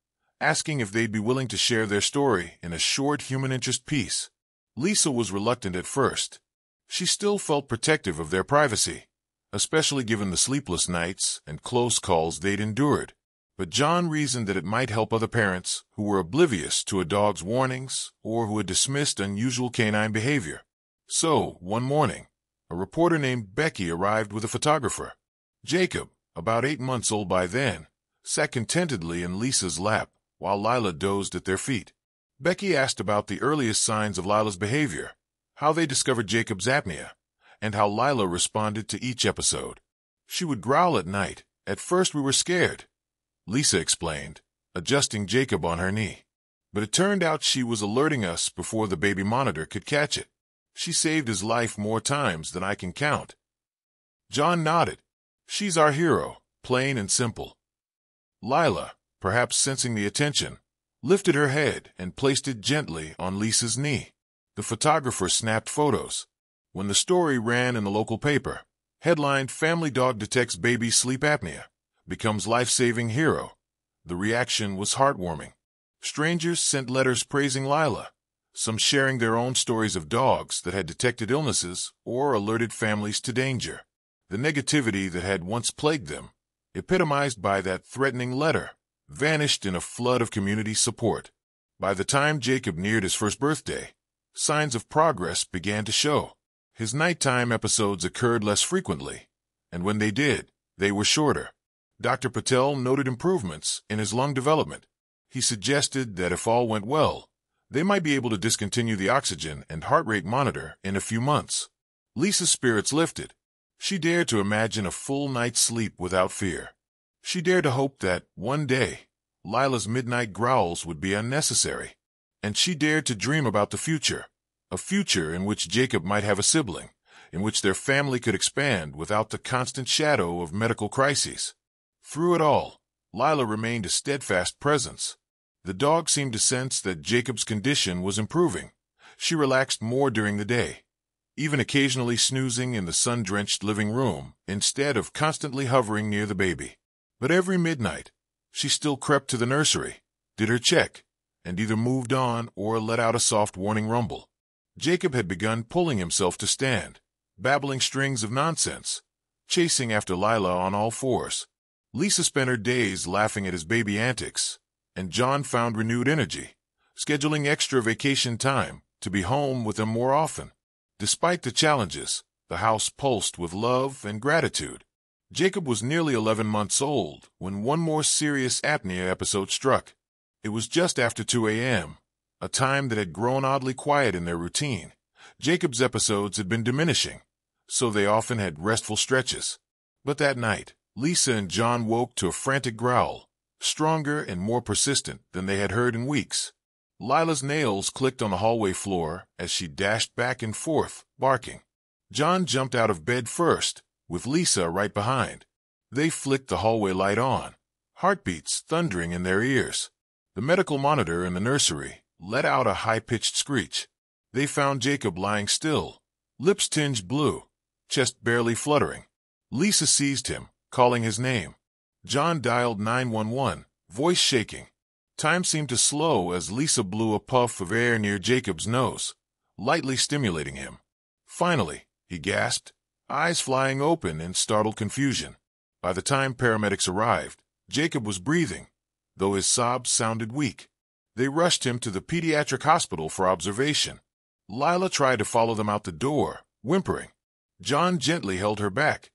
asking if they'd be willing to share their story in a short human interest piece. Lisa was reluctant at first. She still felt protective of their privacy, especially given the sleepless nights and close calls they'd endured. But John reasoned that it might help other parents who were oblivious to a dog's warnings or who had dismissed unusual canine behavior. So, one morning, a reporter named Becky arrived with a photographer. Jacob, about 8 months old by then, sat contentedly in Lisa's lap while Lila dozed at their feet. Becky asked about the earliest signs of Lila's behavior, how they discovered Jacob's apnea, and how Lila responded to each episode. She would growl at night. At first we were scared, Lisa explained, adjusting Jacob on her knee. But it turned out she was alerting us before the baby monitor could catch it. She saved his life more times than I can count. John nodded. She's our hero, plain and simple. Lila, perhaps sensing the attention, lifted her head and placed it gently on Lisa's knee. The photographer snapped photos. When the story ran in the local paper, headlined "Family Dog Detects Baby Sleep Apnea, Becomes Life-Saving Hero," the reaction was heartwarming. Strangers sent letters praising Lila, some sharing their own stories of dogs that had detected illnesses or alerted families to danger. The negativity that had once plagued them, epitomized by that threatening letter, vanished in a flood of community support. By the time Jacob neared his first birthday, signs of progress began to show. His nighttime episodes occurred less frequently, and when they did, they were shorter. Dr. Patel noted improvements in his lung development. He suggested that if all went well, they might be able to discontinue the oxygen and heart rate monitor in a few months. Lisa's spirits lifted. She dared to imagine a full night's sleep without fear. She dared to hope that, one day, Lila's midnight growls would be unnecessary. And she dared to dream about the future, a future in which Jacob might have a sibling, in which their family could expand without the constant shadow of medical crises. Through it all, Lila remained a steadfast presence. The dog seemed to sense that Jacob's condition was improving. She relaxed more during the day, even occasionally snoozing in the sun-drenched living room instead of constantly hovering near the baby. But every midnight, she still crept to the nursery, did her check, and either moved on or let out a soft warning rumble. Jacob had begun pulling himself to stand, babbling strings of nonsense, chasing after Lila on all fours. Lisa spent her days laughing at his baby antics, and John found renewed energy, scheduling extra vacation time to be home with them more often. Despite the challenges, the house pulsed with love and gratitude. Jacob was nearly 11 months old when one more serious apnea episode struck. It was just after 2 a.m., a time that had grown oddly quiet in their routine. Jacob's episodes had been diminishing, so they often had restful stretches. But that night, Lisa and John woke to a frantic growl, stronger and more persistent than they had heard in weeks. Lila's nails clicked on the hallway floor as she dashed back and forth, barking. John jumped out of bed first, with Lisa right behind. They flicked the hallway light on, heartbeats thundering in their ears. The medical monitor in the nursery let out a high-pitched screech. They found Jacob lying still, lips tinged blue, chest barely fluttering. Lisa seized him, calling his name. John dialed 911, voice shaking. Time seemed to slow as Lisa blew a puff of air near Jacob's nose, lightly stimulating him. Finally, he gasped, eyes flying open in startled confusion. By the time paramedics arrived, Jacob was breathing, though his sobs sounded weak. They rushed him to the pediatric hospital for observation. Lila tried to follow them out the door, whimpering. John gently held her back.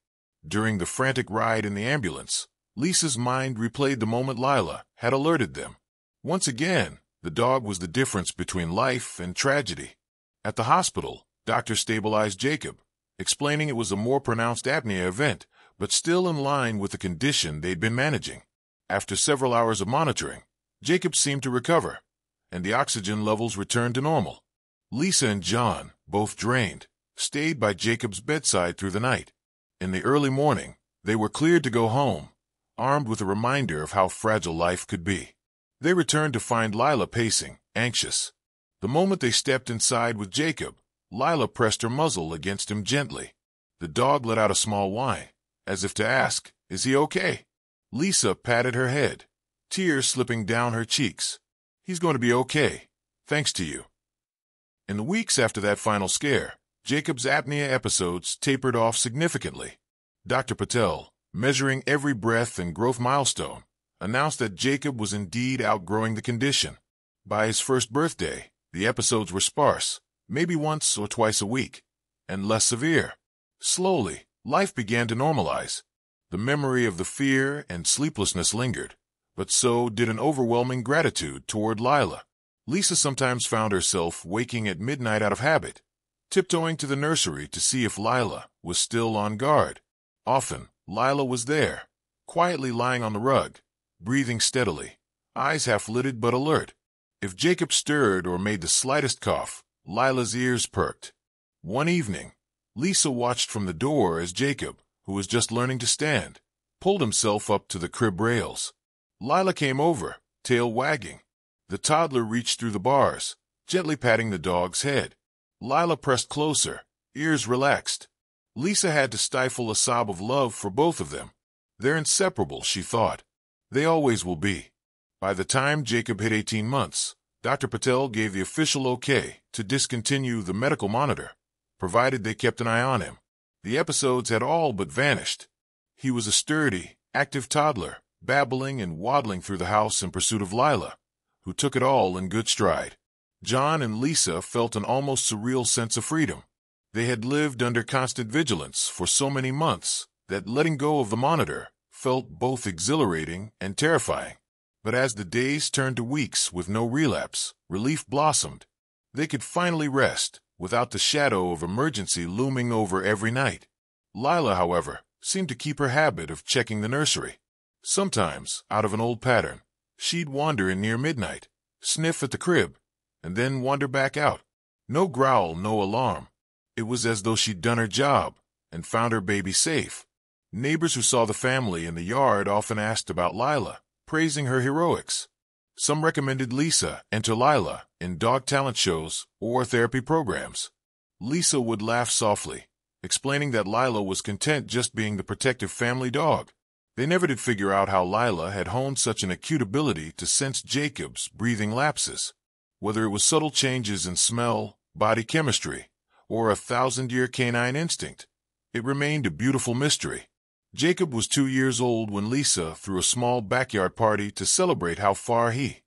During the frantic ride in the ambulance, Lisa's mind replayed the moment Lila had alerted them. Once again, the dog was the difference between life and tragedy. At the hospital, doctors stabilized Jacob, explaining it was a more pronounced apnea event, but still in line with the condition they'd been managing. After several hours of monitoring, Jacob seemed to recover, and the oxygen levels returned to normal. Lisa and John, both drained, stayed by Jacob's bedside through the night. In the early morning, they were cleared to go home, armed with a reminder of how fragile life could be. They returned to find Lila pacing, anxious. The moment they stepped inside with Jacob, Lila pressed her muzzle against him gently. The dog let out a small whine, as if to ask, "Is he okay?" Lisa patted her head, tears slipping down her cheeks. "He's going to be okay, thanks to you." In the weeks after that final scare, Jacob's apnea episodes tapered off significantly. Dr. Patel, measuring every breath and growth milestone, announced that Jacob was indeed outgrowing the condition. By his first birthday, the episodes were sparse, maybe once or twice a week, and less severe. Slowly, life began to normalize. The memory of the fear and sleeplessness lingered, but so did an overwhelming gratitude toward Lila. Lisa sometimes found herself waking at midnight out of habit, tiptoeing to the nursery to see if Lila was still on guard. Often, Lila was there, quietly lying on the rug, breathing steadily, eyes half-lidded but alert. If Jacob stirred or made the slightest cough, Lila's ears perked. One evening, Lisa watched from the door as Jacob, who was just learning to stand, pulled himself up to the crib rails. Lila came over, tail wagging. The toddler reached through the bars, gently patting the dog's head. Lila pressed closer, ears relaxed. Lisa had to stifle a sob of love for both of them. They're inseparable, she thought. They always will be. By the time Jacob hit 18 months, Dr. Patel gave the official okay to discontinue the medical monitor, provided they kept an eye on him. The episodes had all but vanished. He was a sturdy, active toddler, babbling and waddling through the house in pursuit of Lila, who took it all in good stride. John and Lisa felt an almost surreal sense of freedom. They had lived under constant vigilance for so many months that letting go of the monitor felt both exhilarating and terrifying. But as the days turned to weeks with no relapse, relief blossomed. They could finally rest, without the shadow of emergency looming over every night. Lila, however, seemed to keep her habit of checking the nursery. Sometimes, out of an old pattern, she'd wander in near midnight, sniff at the crib, and then wander back out. No growl, no alarm. It was as though she'd done her job and found her baby safe. Neighbors who saw the family in the yard often asked about Lila, praising her heroics. Some recommended Lisa enter Lila in dog talent shows or therapy programs. Lisa would laugh softly, explaining that Lila was content just being the protective family dog. They never did figure out how Lila had honed such an acute ability to sense Jacob's breathing lapses. Whether it was subtle changes in smell, body chemistry, or a 1,000-year canine instinct, it remained a beautiful mystery. Jacob was 2 years old when Lisa threw a small backyard party to celebrate how far he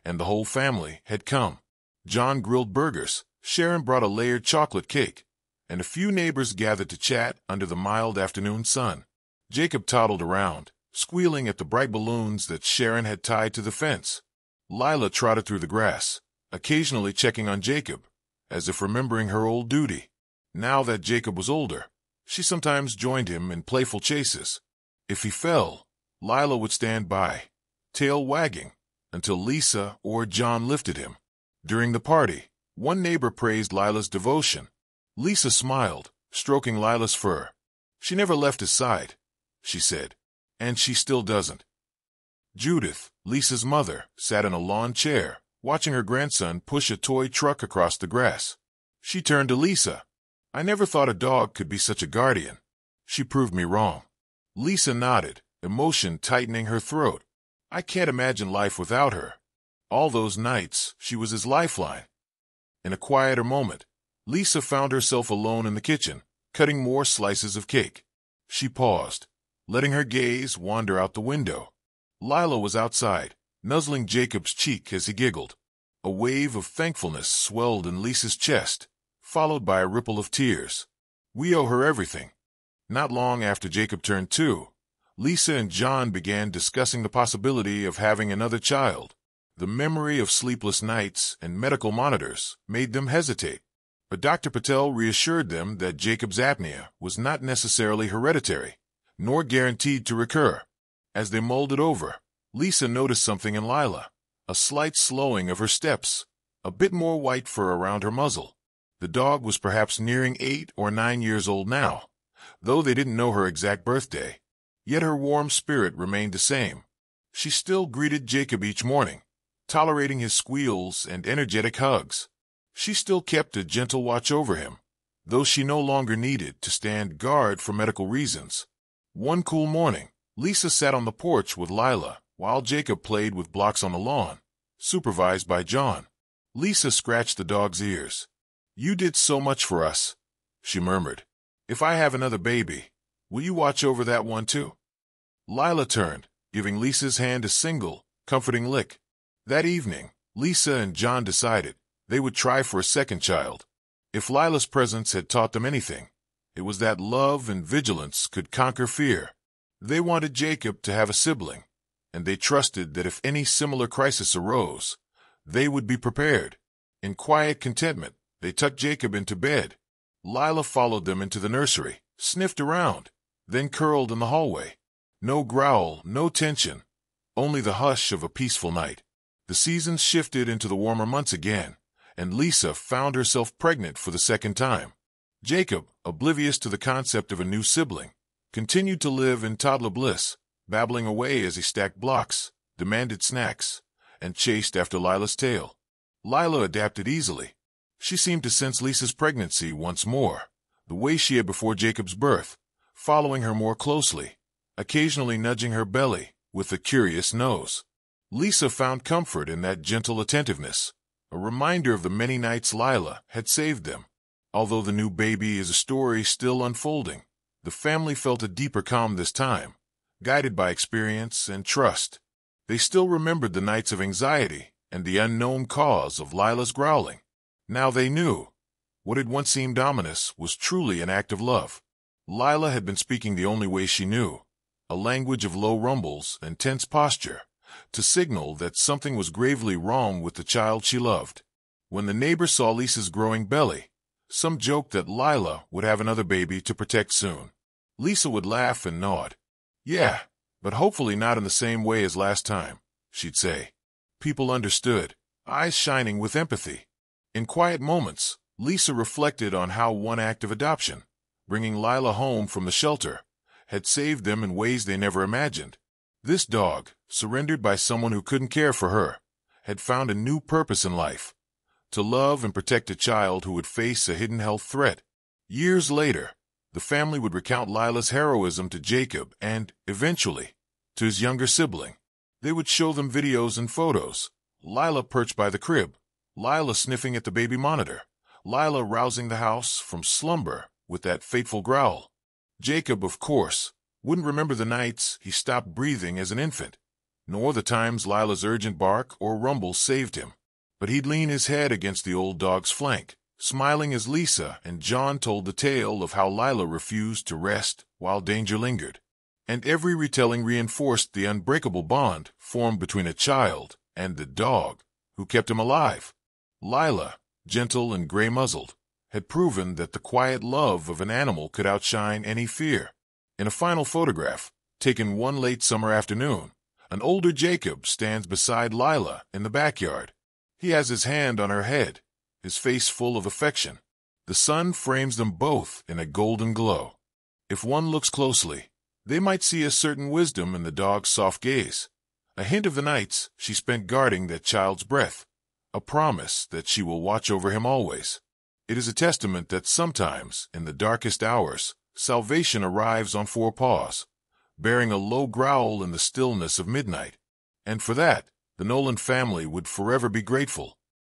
and the whole family had come. John grilled burgers, Sharon brought a layered chocolate cake, and a few neighbors gathered to chat under the mild afternoon sun. Jacob toddled around, squealing at the bright balloons that Sharon had tied to the fence. Lila trotted through the grass, occasionally checking on Jacob, as if remembering her old duty. Now that Jacob was older, she sometimes joined him in playful chases. If he fell, Lila would stand by, tail wagging, until Lisa or John lifted him. During the party, one neighbor praised Lila's devotion. Lisa smiled, stroking Lila's fur. She never left his side, she said, and she still doesn't. Judith, Lisa's mother, sat in a lawn chair, watching her grandson push a toy truck across the grass. She turned to Lisa. I never thought a dog could be such a guardian. She proved me wrong. Lisa nodded, emotion tightening her throat. I can't imagine life without her. All those nights, she was his lifeline. In a quieter moment, Lisa found herself alone in the kitchen, cutting more slices of cake. She paused, letting her gaze wander out the window. Lila was outside, nuzzling Jacob's cheek as he giggled. A wave of thankfulness swelled in Lisa's chest, followed by a ripple of tears. We owe her everything. Not long after Jacob turned 2, Lisa and John began discussing the possibility of having another child. The memory of sleepless nights and medical monitors made them hesitate, but Dr. Patel reassured them that Jacob's apnea was not necessarily hereditary, nor guaranteed to recur. As they mulled it over, Lisa noticed something in Lila, a slight slowing of her steps, a bit more white fur around her muzzle. The dog was perhaps nearing 8 or 9 years old now, though they didn't know her exact birthday. Yet her warm spirit remained the same. She still greeted Jacob each morning, tolerating his squeals and energetic hugs. She still kept a gentle watch over him, though she no longer needed to stand guard for medical reasons. One cool morning, Lisa sat on the porch with Lila while Jacob played with blocks on the lawn, supervised by John. Lisa scratched the dog's ears. You did so much for us, she murmured. If I have another baby, will you watch over that one too? Lila turned, giving Lisa's hand a single, comforting lick. That evening, Lisa and John decided they would try for a second child. If Lila's presence had taught them anything, It was that love and vigilance could conquer fear. They wanted Jacob to have a sibling, and they trusted that if any similar crisis arose, they would be prepared. In quiet contentment, they tucked Jacob into bed. Lila followed them into the nursery, sniffed around, then curled in the hallway. No growl, no tension, only the hush of a peaceful night. The seasons shifted into the warmer months again, and Lisa found herself pregnant for the second time. Jacob, oblivious to the concept of a new sibling, continued to live in toddler bliss, babbling away as he stacked blocks, demanded snacks, and chased after Lila's tail. Lila adapted easily. She seemed to sense Lisa's pregnancy once more, the way she had before Jacob's birth, following her more closely, occasionally nudging her belly with a curious nose. Lisa found comfort in that gentle attentiveness, a reminder of the many nights Lila had saved them. Although the new baby is a story still unfolding, the family felt a deeper calm this time, guided by experience and trust. They still remembered the nights of anxiety and the unknown cause of Lila's growling. Now they knew. What had once seemed ominous was truly an act of love. Lila had been speaking the only way she knew, a language of low rumbles and tense posture, to signal that something was gravely wrong with the child she loved. When the neighbor saw Lisa's growing belly, some joked that Lila would have another baby to protect soon. Lisa would laugh and nod. Yeah, but hopefully not in the same way as last time, she'd say. People understood, eyes shining with empathy. In quiet moments, Lisa reflected on how one act of adoption, bringing Lila home from the shelter, had saved them in ways they never imagined. This dog, surrendered by someone who couldn't care for her, had found a new purpose in life, to love and protect a child who would face a hidden health threat. Years later, the family would recount Lila's heroism to Jacob and, eventually, to his younger sibling. They would show them videos and photos. Lila perched by the crib, Lila sniffing at the baby monitor, Lila rousing the house from slumber with that fateful growl. Jacob, of course, wouldn't remember the nights he stopped breathing as an infant, nor the times Lila's urgent bark or rumble saved him. But he'd lean his head against the old dog's flank, smiling as Lisa and John told the tale of how Lila refused to rest while danger lingered. And every retelling reinforced the unbreakable bond formed between a child and the dog who kept him alive. Lila, gentle and gray-muzzled, had proven that the quiet love of an animal could outshine any fear. In a final photograph, taken one late summer afternoon, an older Jacob stands beside Lila in the backyard. He has his hand on her head, his face full of affection. The sun frames them both in a golden glow. If one looks closely, they might see a certain wisdom in the dog's soft gaze, a hint of the nights she spent guarding that child's breath, a promise that she will watch over him always. It is a testament that sometimes, in the darkest hours, salvation arrives on four paws, bearing a low growl in the stillness of midnight. And for that, the Nolan family would forever be grateful.